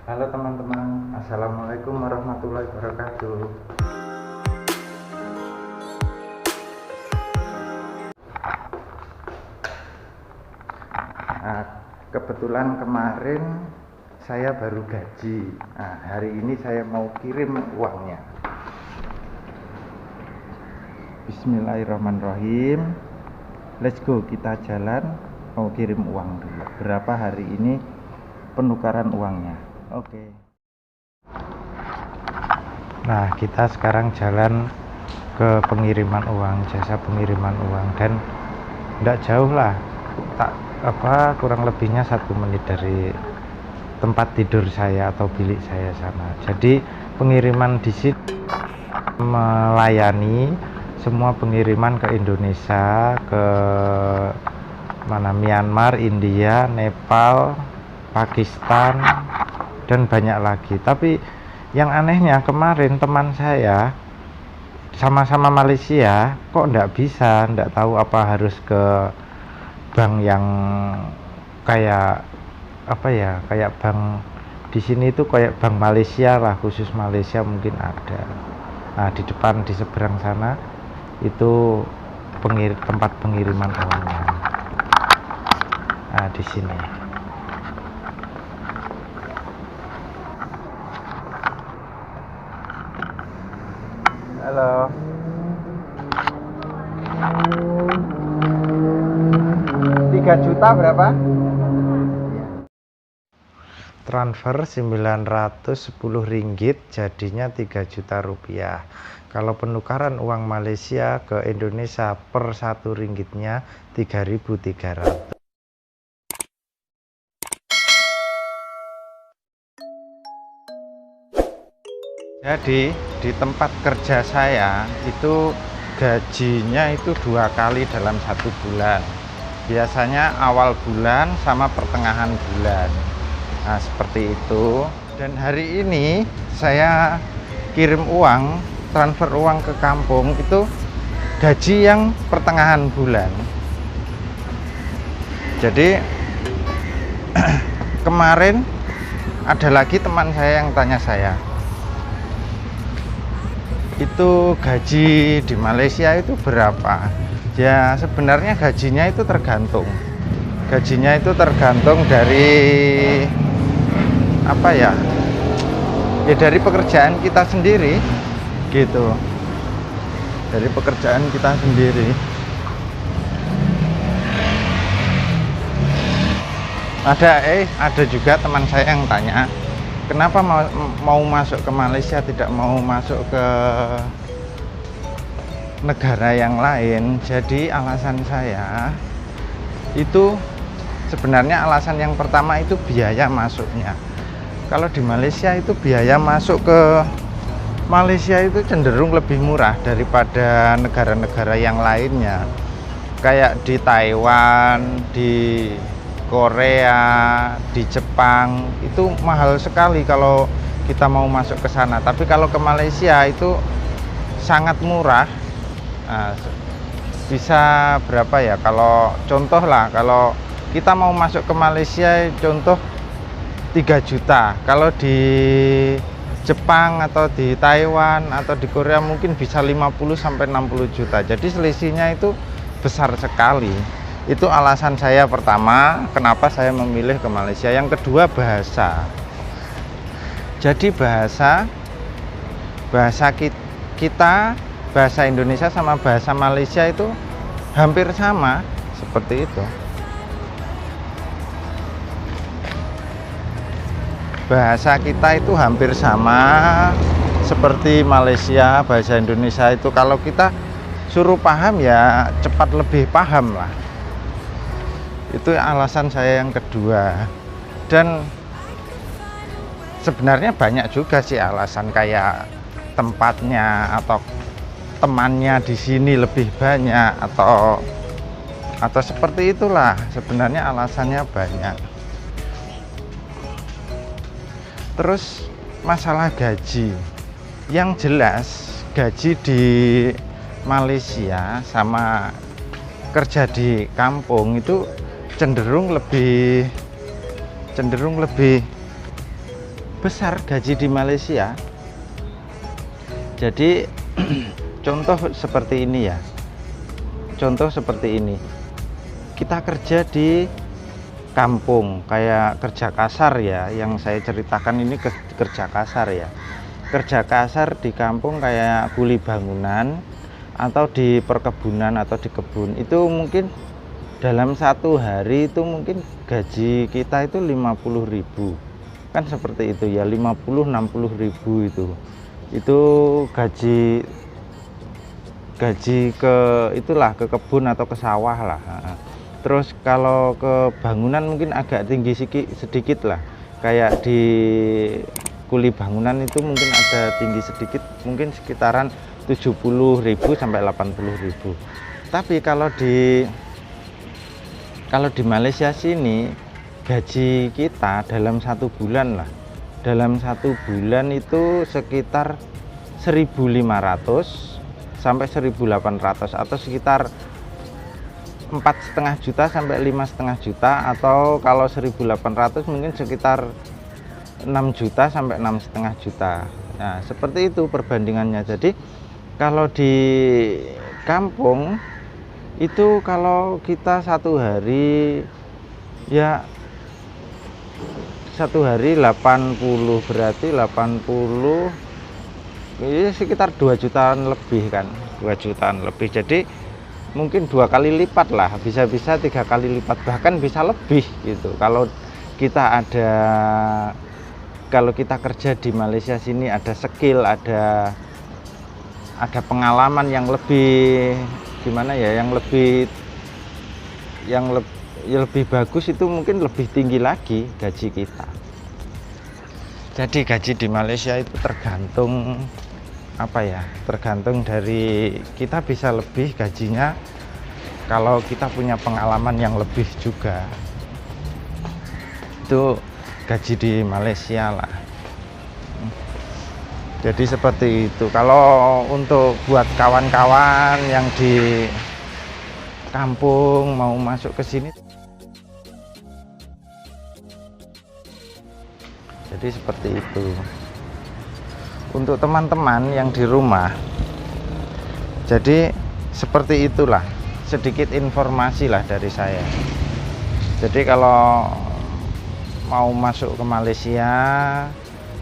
Halo teman-teman, Assalamualaikum warahmatullahi wabarakatuh. Nah, kebetulan kemarin saya baru gaji. Nah, hari ini saya mau kirim uangnya. Bismillahirrahmanirrahim. Let's go, kita jalan mau kirim uang dulu. Berapa hari ini penukaran uangnya? Oke. Nah, kita sekarang jalan ke pengiriman uang, jasa pengiriman uang, dan tidak jauh lah, kurang lebihnya 1 menit dari tempat tidur saya atau bilik saya sana. Jadi pengiriman di sini melayani semua pengiriman ke Indonesia, ke Myanmar, India, Nepal, Pakistan, dan banyak lagi. Tapi yang anehnya kemarin teman saya sama-sama Malaysia kok enggak bisa, enggak tahu apa harus ke bank yang kayak kayak bank di sini itu kayak bank Malaysia lah, khusus Malaysia mungkin ada. Nah, di depan di seberang sana itu tempat pengiriman uangnya. Nah, di sini. Halo. Juta berapa? Transfer 910 ringgit jadinya 3 juta rupiah. Kalau penukaran uang Malaysia ke Indonesia per 1 ringgitnya 3.300. Jadi di tempat kerja saya itu gajinya itu 2 kali dalam 1 bulan. Biasanya awal bulan sama pertengahan bulan. Nah, seperti itu. Dan hari ini saya kirim uang, transfer uang ke kampung itu gaji yang pertengahan bulan. Jadi kemarin ada lagi teman saya yang tanya saya, itu gaji di Malaysia itu berapa? Ya, sebenarnya gajinya itu tergantung. Gajinya itu tergantung dari ya dari pekerjaan kita sendiri gitu. Dari pekerjaan kita sendiri. Ada juga teman saya yang tanya, kenapa mau masuk ke Malaysia, tidak mau masuk ke negara yang lain. Jadi alasan saya itu sebenarnya alasan yang pertama itu biaya masuknya. Kalau di Malaysia itu biaya masuk ke Malaysia itu cenderung lebih murah daripada negara-negara yang lainnya. Kayak di Taiwan, di Korea, di Jepang itu mahal sekali kalau kita mau masuk ke sana. Tapi kalau ke Malaysia itu sangat murah. Nah, bisa berapa ya? Kalau contoh lah, kalau kita mau masuk ke Malaysia contoh 3 juta. Kalau di Jepang atau di Taiwan atau di Korea mungkin bisa 50 sampai 60 juta. Jadi selisihnya itu besar sekali. Itu alasan saya pertama kenapa saya memilih ke Malaysia. Yang kedua, bahasa. Jadi bahasa kita, bahasa Indonesia sama bahasa Malaysia itu hampir sama, seperti itu. Bahasa kita itu hampir sama seperti Malaysia. Bahasa Indonesia itu kalau kita suruh paham ya cepat lebih paham lah. Itu alasan saya yang kedua. Dan sebenarnya banyak juga sih alasan, kayak tempatnya atau temannya di sini lebih banyak atau seperti itulah. Sebenarnya alasannya banyak. Terus masalah gaji, yang jelas gaji di Malaysia sama kerja di kampung itu cenderung lebih besar gaji di Malaysia. Jadi contoh seperti ini ya. Contoh seperti ini. Kita kerja di kampung kayak kerja kasar ya, yang saya ceritakan ini kerja kasar ya. Kerja kasar di kampung kayak kuli bangunan atau di perkebunan atau di kebun, itu mungkin dalam satu hari itu mungkin gaji kita itu 50.000, kan seperti itu ya, 50-60.000 itu gaji ke itulah, ke kebun atau ke sawah lah. Terus kalau ke bangunan mungkin agak tinggi sedikit lah, kayak di kuli bangunan itu mungkin ada tinggi sedikit, mungkin sekitaran 70.000 sampai 80.000. Tapi kalau di Malaysia sini gaji kita dalam satu bulan lah, dalam satu bulan itu sekitar 1.500 sampai 1.800, atau sekitar 4,5 juta sampai 5,5 juta, atau kalau 1.800 mungkin sekitar 6 juta sampai 6,5 juta. Nah, seperti itu perbandingannya. Jadi kalau di kampung itu kalau kita satu hari ya, satu hari 80, berarti 80 ya sekitar 2 jutaan lebih kan, 2 jutaan lebih. Jadi mungkin 2 kali lipat lah, bisa-bisa 3 kali lipat, bahkan bisa lebih gitu. Kalau kita kerja di Malaysia sini, ada skill, ada pengalaman yang lebih gimana ya, yang lebih bagus, itu mungkin lebih tinggi lagi gaji kita. Jadi gaji di Malaysia itu tergantung tergantung dari kita, bisa lebih gajinya kalau kita punya pengalaman yang lebih juga. Itu gaji di Malaysia lah. Jadi seperti itu. Kalau untuk buat kawan-kawan yang di kampung mau masuk ke sini, jadi seperti itu. Untuk teman-teman yang di rumah, jadi seperti itulah, sedikit informasi lah dari saya. Jadi kalau mau masuk ke Malaysia,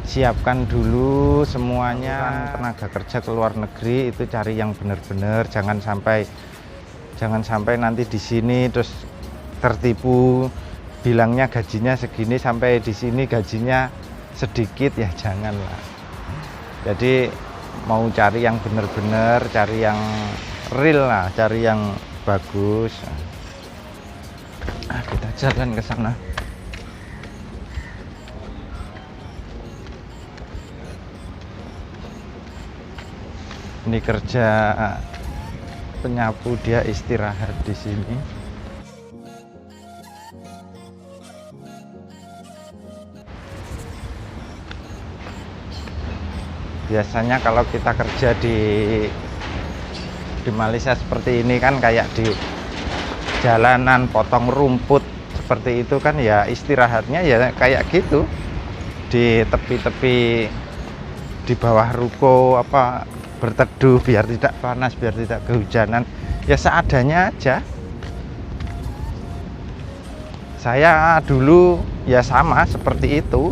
siapkan dulu semuanya. Tenaga kerja ke luar negeri itu cari yang benar-benar, jangan sampai nanti di sini terus tertipu, bilangnya gajinya segini, sampai di sini gajinya sedikit, ya janganlah. Jadi mau cari yang benar-benar, cari yang real lah, cari yang bagus. Kita jalan ke sana. Ini kerja penyapu, dia istirahat di sini. Biasanya kalau kita kerja di Malaysia seperti ini kan, kayak di jalanan potong rumput seperti itu kan, ya istirahatnya ya kayak gitu, di tepi-tepi, di bawah ruko berteduh biar tidak panas, biar tidak kehujanan, ya seadanya aja. Saya dulu ya sama seperti itu.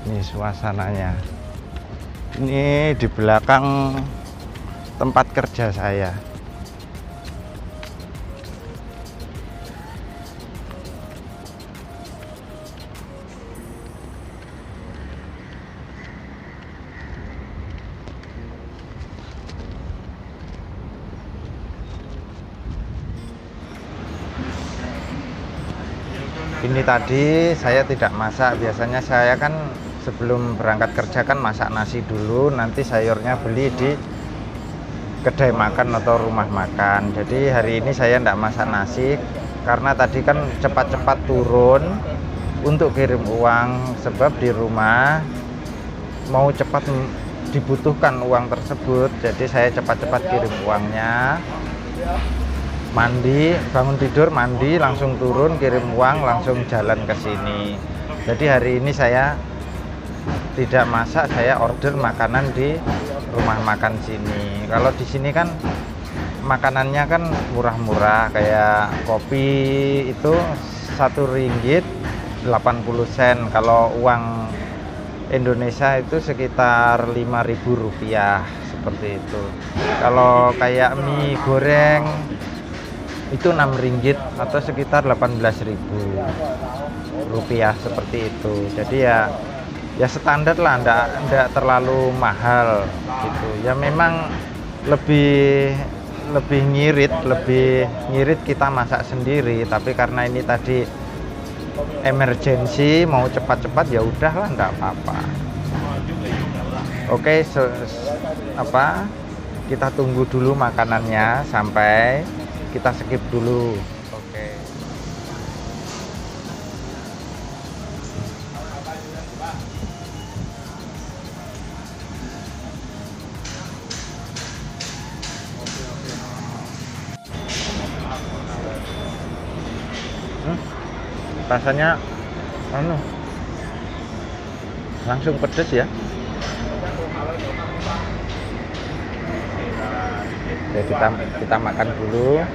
Ini suasananya. Ini di belakang tempat kerja saya. Ini tadi saya tidak masak. Biasanya saya kan sebelum berangkat kerja kan masak nasi dulu, nanti sayurnya beli di kedai makan atau rumah makan. Jadi hari ini saya tidak masak nasi karena tadi kan cepat-cepat turun untuk kirim uang, sebab di rumah mau cepat dibutuhkan uang tersebut, jadi saya cepat-cepat kirim uangnya. Mandi, bangun tidur, mandi, langsung turun, kirim uang, langsung jalan ke sini. Jadi hari ini saya tidak masak, saya order makanan di rumah makan sini. Kalau di sini kan makanannya kan murah-murah, kayak kopi itu Rp1 80 sen. Kalau uang Indonesia itu sekitar Rp5.000 seperti itu. Kalau kayak mie goreng itu Rp6 atau sekitar Rp18.000 seperti itu. Jadi ya standar lah, enggak terlalu mahal gitu. Ya memang lebih ngirit kita masak sendiri, tapi karena ini tadi emergency, mau cepat-cepat, ya udahlah, enggak apa-apa. Oke, kita tunggu dulu makanannya sampai, kita skip dulu. Oke. Rasanya langsung pedes ya. Oke, kita makan dulu.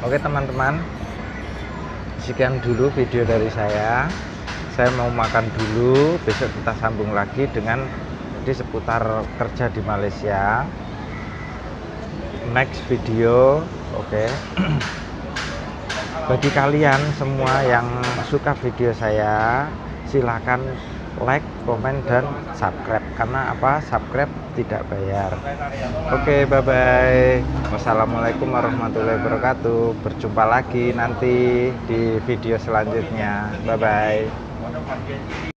Oke teman-teman, sekian dulu video dari saya. Saya mau makan dulu, besok kita sambung lagi dengan di seputar kerja di Malaysia. Next video. Oke. Bagi kalian semua yang suka video saya, silakan like, komen, dan subscribe. Karena apa? Subscribe tidak bayar. Oke, bye-bye. Wassalamualaikum warahmatullahi wabarakatuh. Berjumpa lagi nanti di video selanjutnya. Bye-bye.